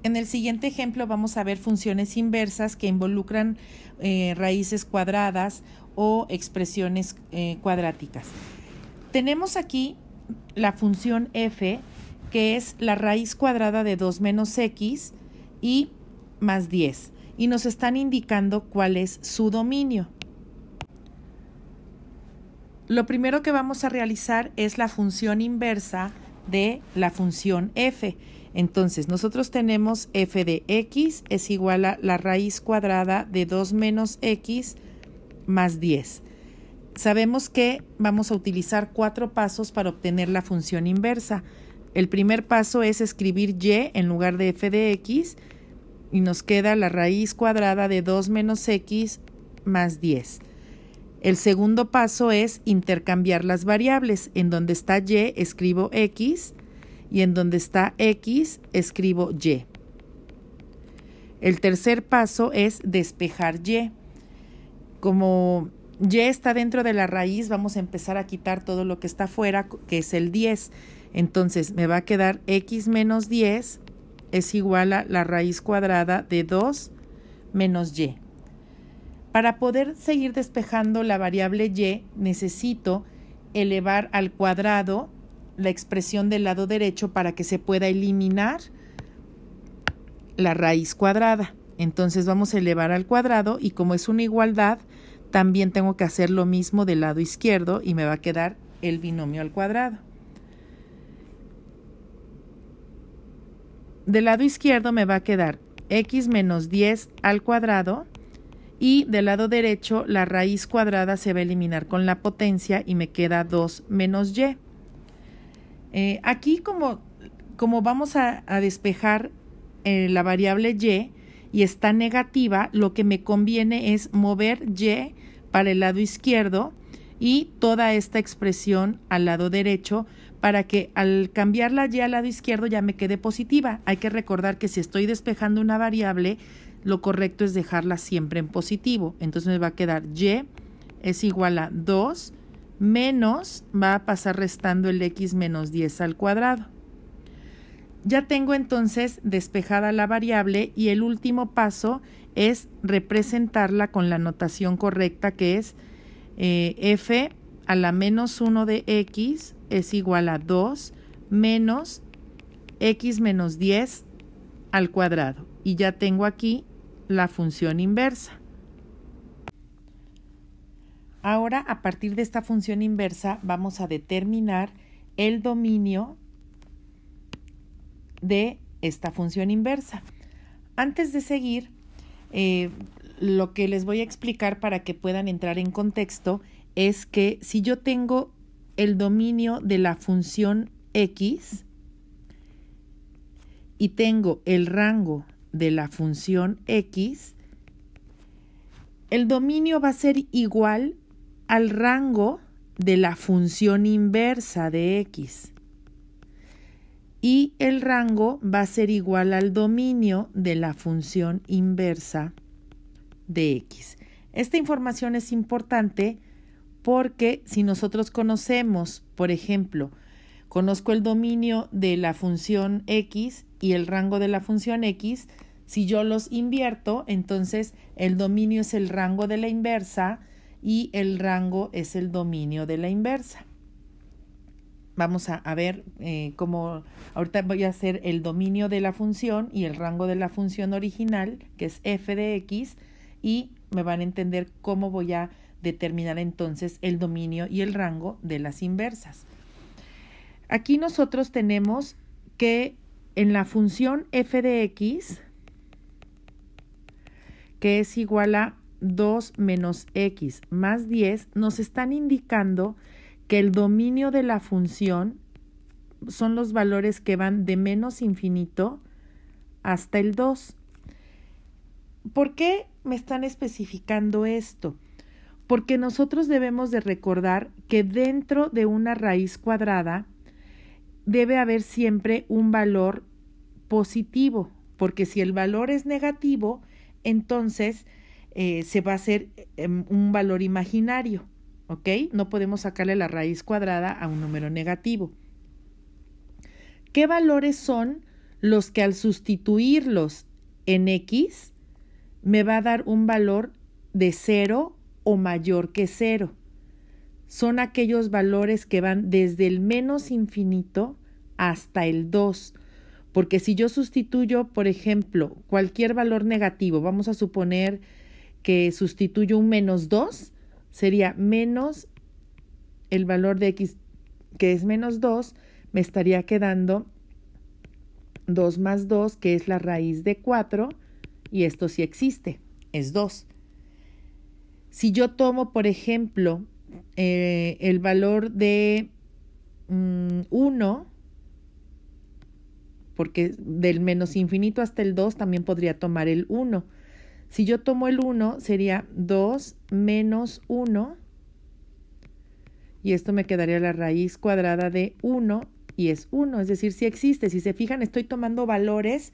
En el siguiente ejemplo vamos a ver funciones inversas que involucran raíces cuadradas o expresiones cuadráticas. Tenemos aquí la función f, que es la raíz cuadrada de 2 menos x y más 10. Y nos están indicando cuál es su dominio. Lo primero que vamos a realizar es la función inversa de la función f. Entonces, nosotros tenemos f de x es igual a la raíz cuadrada de 2 menos x más 10. Sabemos que vamos a utilizar 4 pasos para obtener la función inversa. El primer paso es escribir y en lugar de f de x y nos queda la raíz cuadrada de 2 menos x más 10. El segundo paso es intercambiar las variables. En donde está y escribo x y en donde está x escribo y. El tercer paso es despejar y. Como y está dentro de la raíz, vamos a empezar a quitar todo lo que está afuera, que es el 10. Entonces me va a quedar x menos 10 es igual a la raíz cuadrada de 2 menos y. Para poder seguir despejando la variable y, necesito elevar al cuadrado la expresión del lado derecho para que se pueda eliminar la raíz cuadrada. Entonces vamos a elevar al cuadrado y como es una igualdad, también tengo que hacer lo mismo del lado izquierdo y me va a quedar el binomio al cuadrado. Del lado izquierdo me va a quedar x menos 10 al cuadrado y del lado derecho la raíz cuadrada se va a eliminar con la potencia y me queda 2 menos y. Aquí como vamos a despejar la variable y está negativa, lo que me conviene es mover y para el lado izquierdo y toda esta expresión al lado derecho para que al cambiar la y al lado izquierdo ya me quede positiva. Hay que recordar que si estoy despejando una variable, lo correcto es dejarla siempre en positivo. Entonces me va a quedar y es igual a 2 menos, va a pasar restando el x menos 10 al cuadrado. Ya tengo entonces despejada la variable y el último paso es representarla con la notación correcta, que es f a la menos 1 de x es igual a 2 menos x menos 10 al cuadrado. Y ya tengo aquí la función inversa. Ahora, a partir de esta función inversa, vamos a determinar el dominio de esta función inversa. Antes de seguir, lo que les voy a explicar para que puedan entrar en contexto es que si yo tengo el dominio de la función x y tengo el rango de la función x, el dominio va a ser igual al rango de la función inversa de x. Y el rango va a ser igual al dominio de la función inversa de x. Esta información es importante porque si nosotros conocemos, por ejemplo, conozco el dominio de la función x y el rango de la función x, si yo los invierto, entonces el dominio es el rango de la inversa y el rango es el dominio de la inversa. Vamos a ver cómo ahorita voy a hacer el dominio de la función y el rango de la función original, que es f de x, y me van a entender cómo voy a determinar entonces el dominio y el rango de las inversas. Aquí nosotros tenemos que en la función f de x, que es igual a 2 menos x más 10, nos están indicando que el dominio de la función son los valores que van de menos infinito hasta el 2. ¿Por qué me están especificando esto? Porque nosotros debemos de recordar que dentro de una raíz cuadrada debe haber siempre un valor positivo, porque si el valor es negativo, entonces se va a hacer un valor imaginario. ¿Ok? No podemos sacarle la raíz cuadrada a un número negativo. ¿Qué valores son los que al sustituirlos en X me va a dar un valor de 0 o mayor que 0. Son aquellos valores que van desde el menos infinito hasta el 2. Porque si yo sustituyo, por ejemplo, cualquier valor negativo, vamos a suponer que sustituyo un menos 2, sería menos el valor de X, que es menos 2, me estaría quedando 2 más 2, que es la raíz de 4, y esto sí existe, es 2. Si yo tomo, por ejemplo, el valor de 1, porque del menos infinito hasta el 2 también podría tomar el 1. Si yo tomo el 1, sería 2 menos 1, y esto me quedaría la raíz cuadrada de 1, y es 1, es decir, sí existe. Si se fijan, estoy tomando valores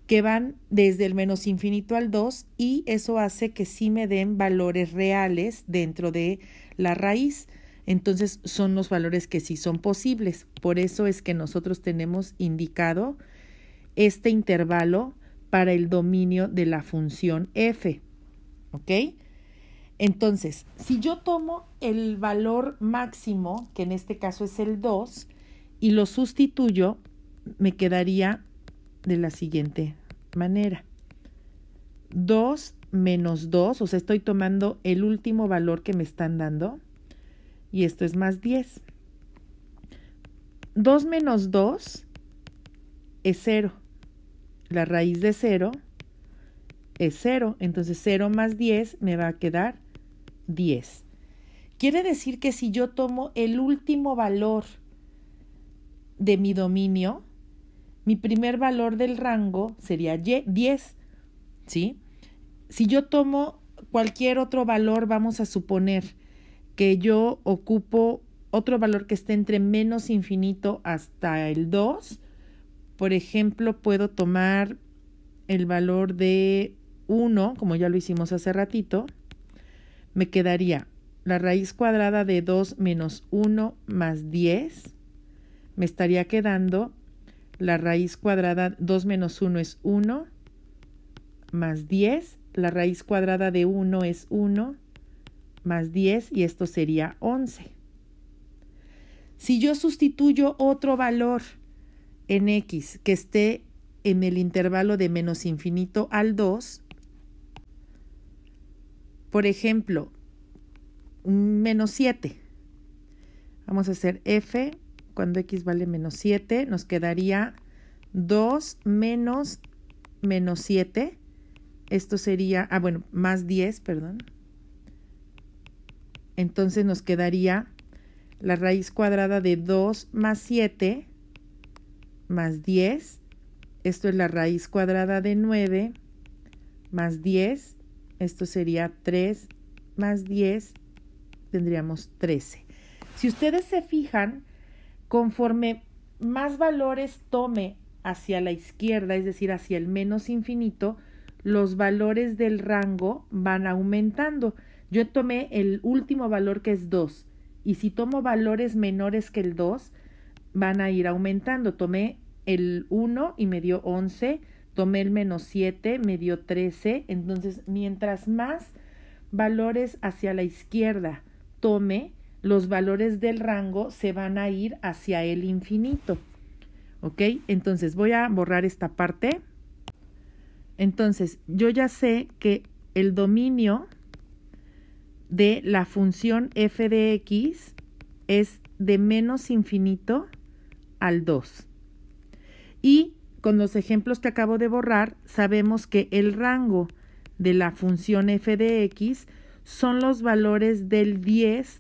que van desde el menos infinito al 2, y eso hace que sí me den valores reales dentro de la raíz. Entonces son los valores que sí son posibles. Por eso es que nosotros tenemos indicado este intervalo para el dominio de la función f. ¿Ok? Entonces, si yo tomo el valor máximo, que en este caso es el 2, y lo sustituyo, me quedaría de la siguiente manera. 2 menos 2, o sea, estoy tomando el último valor que me están dando, y esto es más 10. 2 menos 2 es 0. La raíz de 0 es 0. Entonces 0 más 10 me va a quedar 10. Quiere decir que si yo tomo el último valor de mi dominio, mi primer valor del rango sería 10. ¿Sí? Si yo tomo cualquier otro valor, vamos a suponer que yo ocupo otro valor que esté entre menos infinito hasta el 2. Por ejemplo, puedo tomar el valor de 1, como ya lo hicimos hace ratito. Me quedaría la raíz cuadrada de 2 menos 1 más 10. Me estaría quedando la raíz cuadrada, 2 menos 1 es 1, más 10. La raíz cuadrada de 1 es 1, más 10, y esto sería 11. Si yo sustituyo otro valor en X que esté en el intervalo de menos infinito al 2, por ejemplo, menos 7. Vamos a hacer f cuando X vale menos 7, nos quedaría 2 menos 7. Esto sería, más 10, perdón. Entonces nos quedaría la raíz cuadrada de 2 más 7 más 10. Esto es la raíz cuadrada de 9 más 10. Esto sería 3 más 10. Tendríamos 13. Si ustedes se fijan, conforme más valores tome hacia la izquierda, es decir, hacia el menos infinito, los valores del rango van aumentando. Yo tomé el último valor, que es 2, y si tomo valores menores que el 2, van a ir aumentando. Tomé el 1 y me dio 11, tomé el menos 7, me dio 13, entonces mientras más valores hacia la izquierda tome, los valores del rango se van a ir hacia el infinito. ¿Ok? Entonces voy a borrar esta parte. Entonces yo ya sé que el dominio de la función f de x es de menos infinito al 2. Y con los ejemplos que acabo de borrar, sabemos que el rango de la función f de x son los valores del 10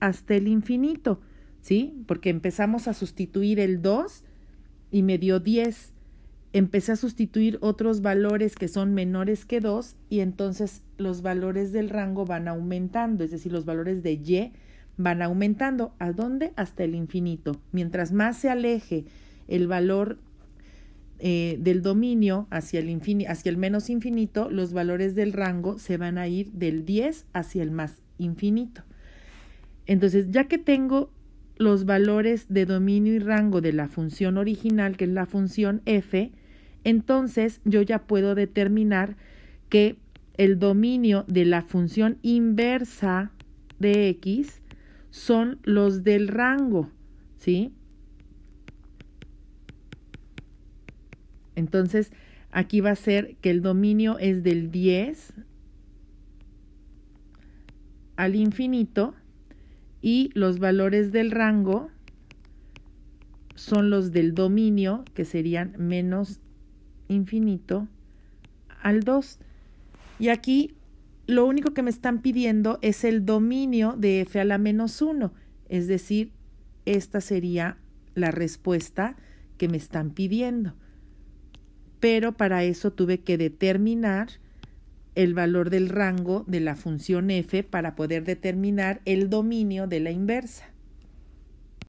hasta el infinito, ¿sí? Porque empezamos a sustituir el 2 y me dio 10. Empecé a sustituir otros valores que son menores que 2 y entonces los valores del rango van aumentando, es decir, los valores de y van aumentando. ¿A dónde? Hasta el infinito. Mientras más se aleje el valor del dominio hacia el menos infinito, los valores del rango se van a ir del 10 hacia el más infinito. Entonces, ya que tengo los valores de dominio y rango de la función original, que es la función f, entonces yo ya puedo determinar que el dominio de la función inversa de x son los del rango, ¿sí? Entonces, aquí va a ser que el dominio es del 10 al infinito y los valores del rango son los del dominio, que serían menos infinito al 2. Y aquí lo único que me están pidiendo es el dominio de f a la menos 1, es decir, esta sería la respuesta que me están pidiendo. Pero para eso tuve que determinar el valor del rango de la función f para poder determinar el dominio de la inversa.